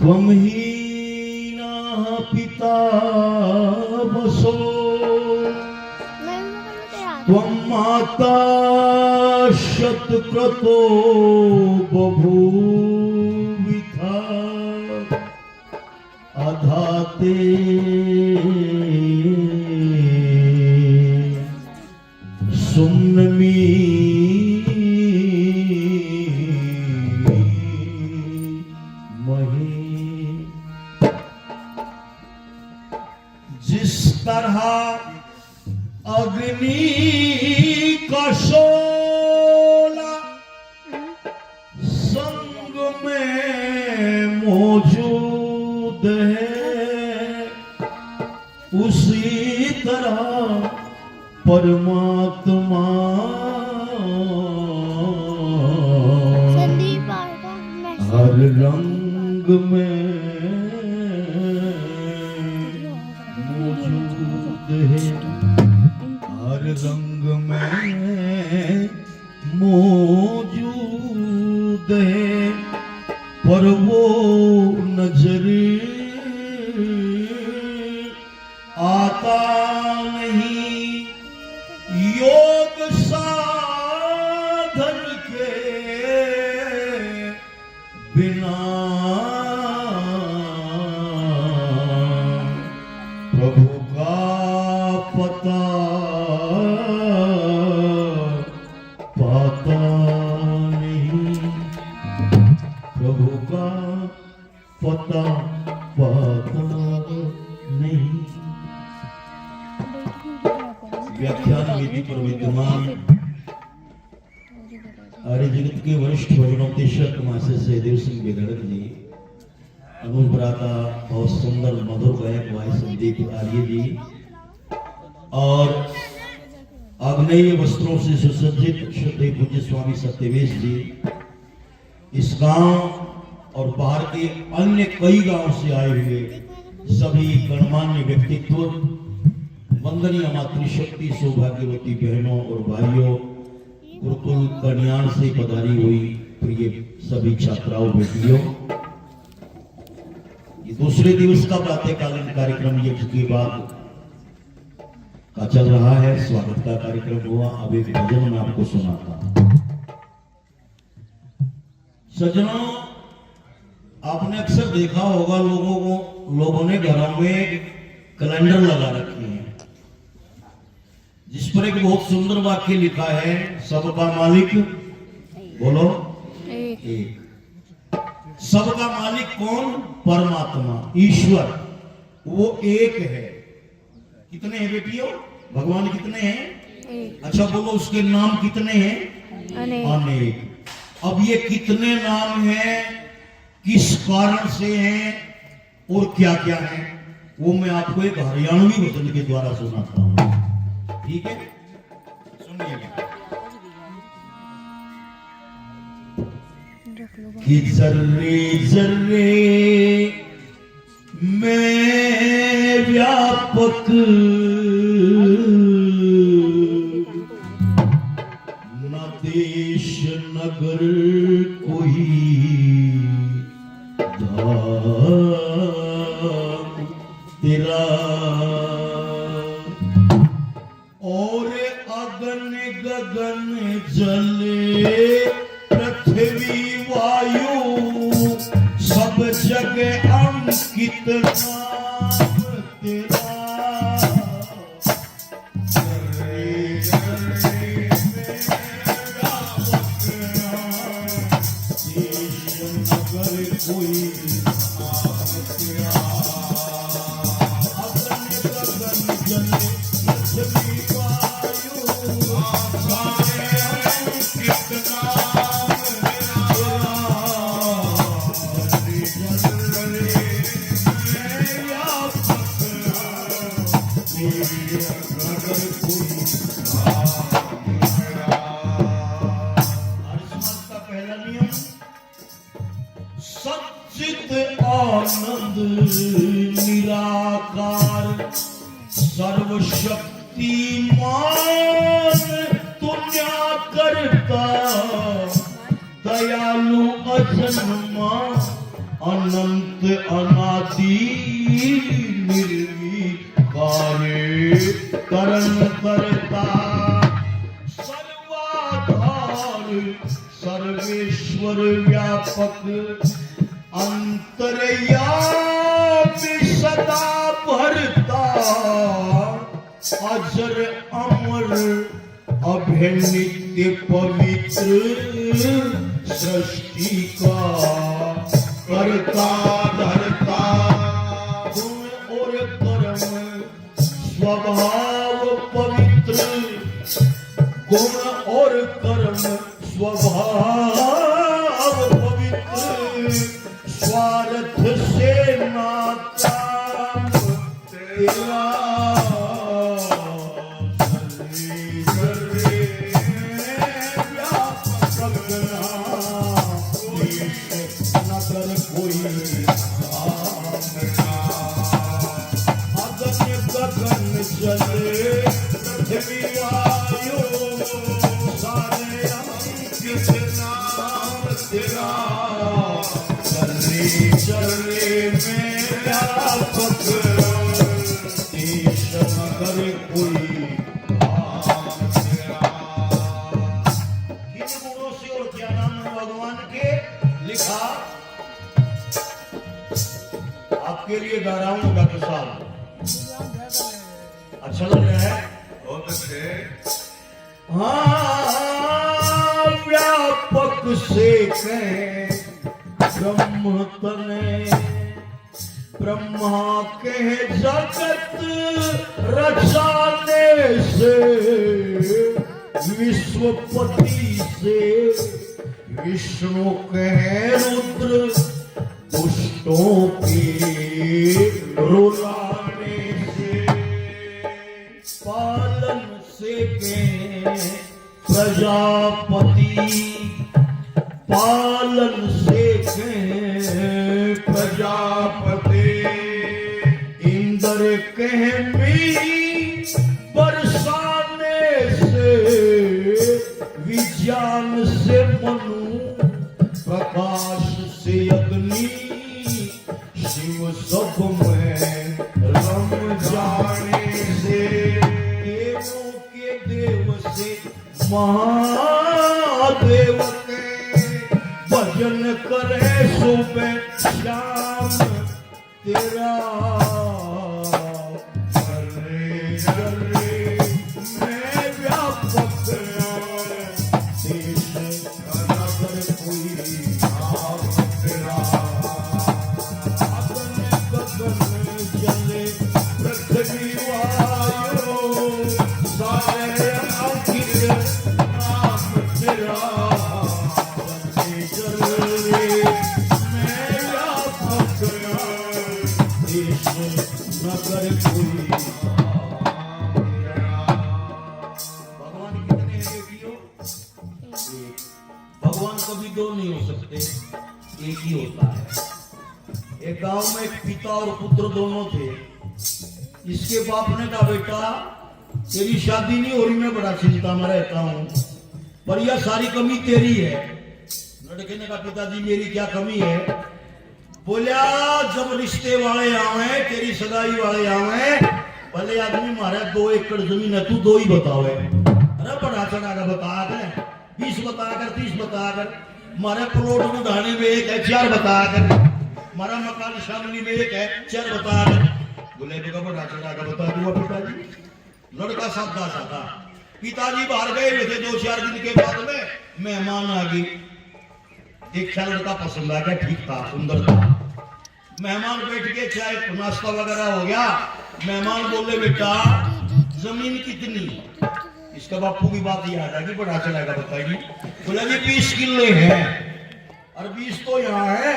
त्वं हीना पिता वसो त्वं माता शतक्रतो बभूविथा अधाते सुम्नमी जिस तरह अग्नि का शोला संग में मौजूद है, उसी तरह परमात्मा हर रंग में हर रंग में मौजूद है, पर वो नजर आता नहीं योग साधन के बिना। प्रभु का पता पाता नहीं, प्रभु का पता पाता नहीं। व्याख्यान वेदी पर विद्यमान आर्य जगत के वरिष्ठ भजनोपदेशक मासे सहदेव सिंह बेदड़क जी, अनुभ्राता बहुत सुंदर मधुर गायक भाई संदीप आर्य जी और आग्नेय वस्त्रों से सुसज्जित श्रद्धेय पूज्य स्वामी सत्यवेश जी, इस गांव और बाहर के अन्य कई गांव से आए हुए सभी गणमान्य व्यक्तित्व, वंदनीय मातृशक्ति सौभाग्यवती बहनों और भाइयों, गुरुकुल कल्याण से पधारी हुई प्रिय सभी छात्राओं बेटियों, ये दूसरे दिवस का प्रातःकालीन कार्यक्रम यज्ञ के बाद का चल रहा है। स्वागत का कार्यक्रम हुआ, अब एक भजन मैं आपको सुनाता हूं। सज्जनों, आपने अक्सर देखा होगा लोगों ने घरों में कैलेंडर लगा रखे हैं, जिस पर एक बहुत सुंदर वाक्य लिखा है, सबका मालिक बोलो एक। सबका मालिक कौन? परमात्मा, ईश्वर, वो एक है। कितने हैं बेटियों? भगवान कितने हैं? अच्छा बोलो, उसके नाम कितने हैं? अनेक। अब ये कितने नाम हैं, किस कारण से हैं और क्या क्या है, वो मैं आपको एक हरियाणवी भजन के द्वारा सुनाता हूं। ठीक है, सुनिएगा। कि जर्रे जर्रे में व्यापक न देश नगर कोई धाम तेरा, और अगन गगन जले पृथ्वी वायु सब जगह अंकित नाम तेरा। कोई आनंद निराकार सर्वशक्तिमान तुल्या करता दयालु अजन्मा अनंत अनादि निर्विकारे करण करता सर्वाधार सर्वेश्वर व्यापक अंतर्यामी सदा भरता अजर अमर अभय नित्य पवित्र सृष्टि का करता धरता गुण और कर्म स्वभाव पवित्र गुण और कर्म स्वभाव पवित्र स्वार्थ से नाता तेरा चलने में व्यापक देश नगर कोई किन गुणों से और क्या नाम है भगवान के लिखा आपके लिए गा रहा हूं डॉक्टर साहब अच्छा लग रहा है बहुत अच्छे हाँ व्यापक से कहें ब्रह्म तने ब्रह्मा के जगत रचाने से विश्वपति से विष्णु कहे रुद्र दुष्टों के रुलाने से पालन से कहे प्रजापति पालन से प्रजापति इंद्र कहमी बरसाने से विज्ञान से मनु प्रकाश से अग्नि शिव सब में रम जाने से देवों के देव से महादेव भजन करे सुबह शाम तेरा करे करे मैं व्यापक देश नगर कोई तेरा अगन गगन चले पृथ्वी वायु सारे अंकित नाम तेरा नगर कोई भगवान कितने हैं बेटियों भगवान कभी दो नहीं हो सकते एक ही होता है एक गांव में एक पिता और पुत्र दोनों थे इसके बाप ने कहा बेटा तेरी शादी नहीं हो रही मैं बड़ा चिंता में रहता हूं पर यह सारी कमी तेरी है लड़के ने कहा पिताजी मेरी क्या कमी है बोलिया जब रिश्ते वाले आवे तेरी सगाई वाले आवे भले आदमी मारे 2 एकड़ जमीन है तू 2 ही बतावे अरे बड़ा चढ़ा का बता कर 20 बता कर 30 बता कर मारे प्लॉट बुढ़ाने में 1 है 4 बता कर मारा मकान शामली में 1 है 4 बता कर बोले का बड़ा चढ़ा का बता दूंगा पिताजी लड़का सादा सादा पिताजी बाहर गए थे 2-4 दिन के बाद में मेहमान आ गए देखा लड़का पसंद आ गया ठीक था सुंदर था मेहमान बैठ के चाय नाश्ता वगैरह हो गया मेहमान बोले बेटा जमीन कितनी इसका बापू की बात याद आ गई बड़ा चलेगा बताइए बोला जी 20 किले हैं और 20 तो यहाँ है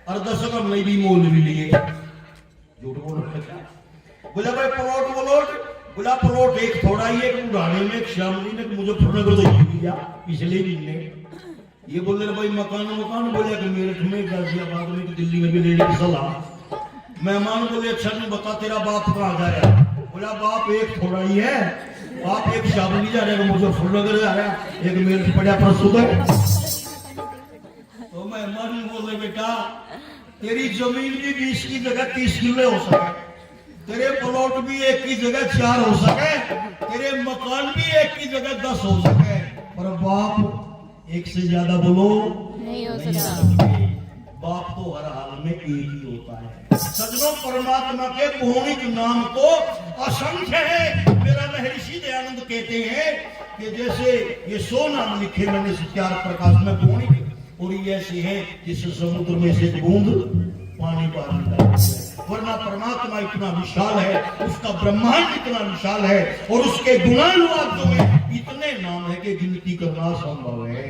और 10 का नहीं भी मोल भी लिए झूठ बोल बोला भाई बोला प्लॉट एक थोड़ा ही एक उड़ाने में एक शामली ने मुजफ्फरनगर तो दिया पिछले महीने ये बोल रहे भाई मकान बोले कि मेरठ में गाजियाबाद में दिल्ली में भी लेने की सलाह मेहमान बोले अच्छा नहीं बता तेरा बाप कहाँ जा रहा बोला बाप एक थोड़ा ही है बाप एक शामली जा रहा है मुजफ्फरनगर जा रहा है एक मेरठ पड़ा पर सुधर तो मेहमान बोले बेटा तेरी जमीन भी 20 की जगह 30 किले हो सके, तेरे प्लॉट भी 1 की जगह 4 हो सके, तेरे मकान भी 1 की जगह 10 हो सके, पर बाप 1 से ज्यादा बोलो नहीं हो नहीं सकता। हो सकते। बाप तो हर हाल में एक ही होता है। सजनों, परमात्मा के भौणिक नाम तो असंख्य है। मेरा महर्षि दयानंद कहते हैं कि जैसे ये 100 नाम लिखे मैंने चार प्रकाश में भौणिक, और ये ऐसे है जिस समुद्र में से बूंद पानी बाहर निकाल है। वरना परमात्मा इतना विशाल है, उसका ब्रह्मांड इतना विशाल है, और उसके गुणानुवाद में इतने नाम है कि गिनती करना संभव है।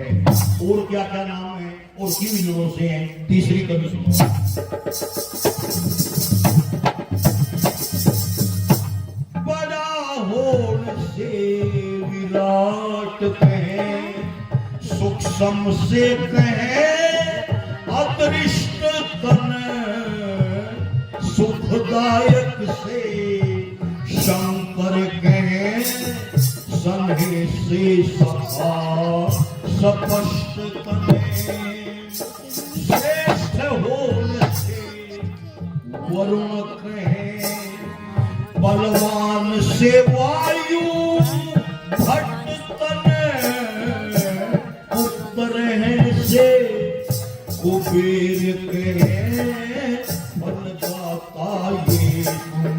और क्या क्या नाम है और किन नामों से हैं, तीसरी कवि सुनो। बड़ा होने से विराट कहे, सूक्ष्म से कहे अदृष्ट तन, सुखदायक से शंकर कहे, सन्हे से सखा स्पष्ट तने, श्रेष्ठ होने से वरुण कहे, बलवान से वायु भट्ट तने, उत्तरहन से कुबेर कहे, बनदाता ये तुम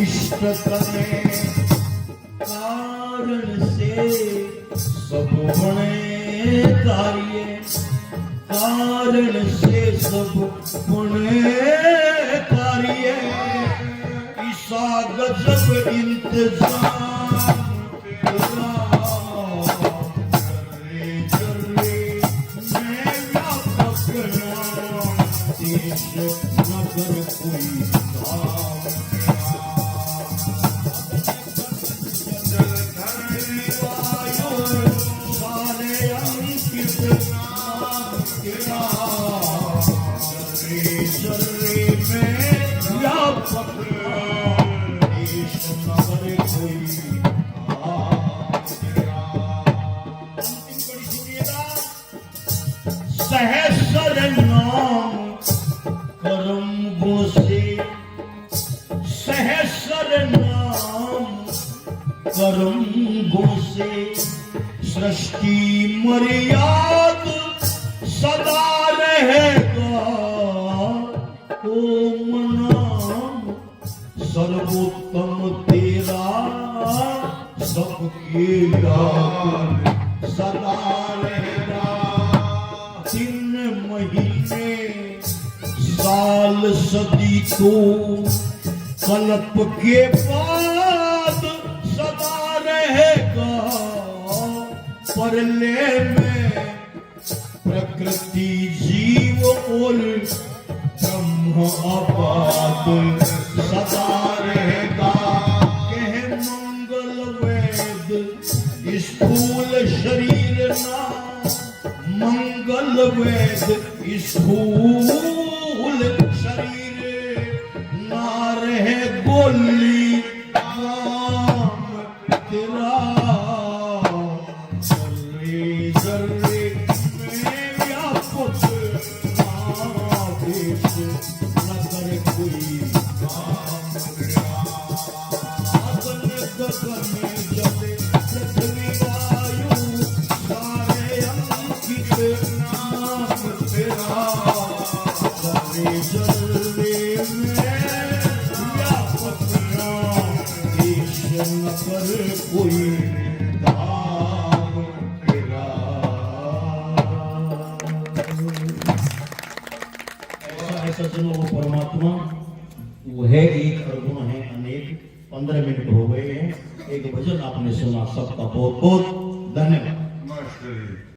इष्ट तने, कारण से सब बने कार्य, कारण से सब बने कार्य, ईसा गजब इंतजाम तेरा, जर्रे जर्रे मैं व्यापक नाम, देश नगर कोई धाम तेरा, सारे अंकित नाम तेरा, जर्रे जर्रे में व्यापक देश नगर कोई धाम तेरा। अंतिम कड़ी सुनिएगा। सहस्र नाम करम गुण से, सहस्र नाम करम गुण से, सृष्टि मर्याद सदा रहेगा, ओम नाम सर्वोत्तम तेरा, सबके याद सदा रहेगा। 3 महीने साल सदी को कल्प के बाद सदा रहेगा, परले में प्रकृति जीव और ब्रह्म आबाद सदा रहेगा। कहे मंगल वेद स्थूल शरीर ना, मंगल वेद स्थूल शरीर ना, रहे गोली नाम तेरा, जर्रे जर्रे में व्यापक देश नगर कोई धाम तेरा, अगन गगन जले पृथ्वी वायु, सारे अंकित नाम तेरा, जर्रे जर्रे में व्यापक देश नगर कोई धाम तेरा। ऐसा सज्जनों, वो परमात्मा वो है एक और गुण है अनेक। 15 मिनट हो गए हैं, एक भजन आपने सुना, सबका बहुत बहुत धन्यवाद।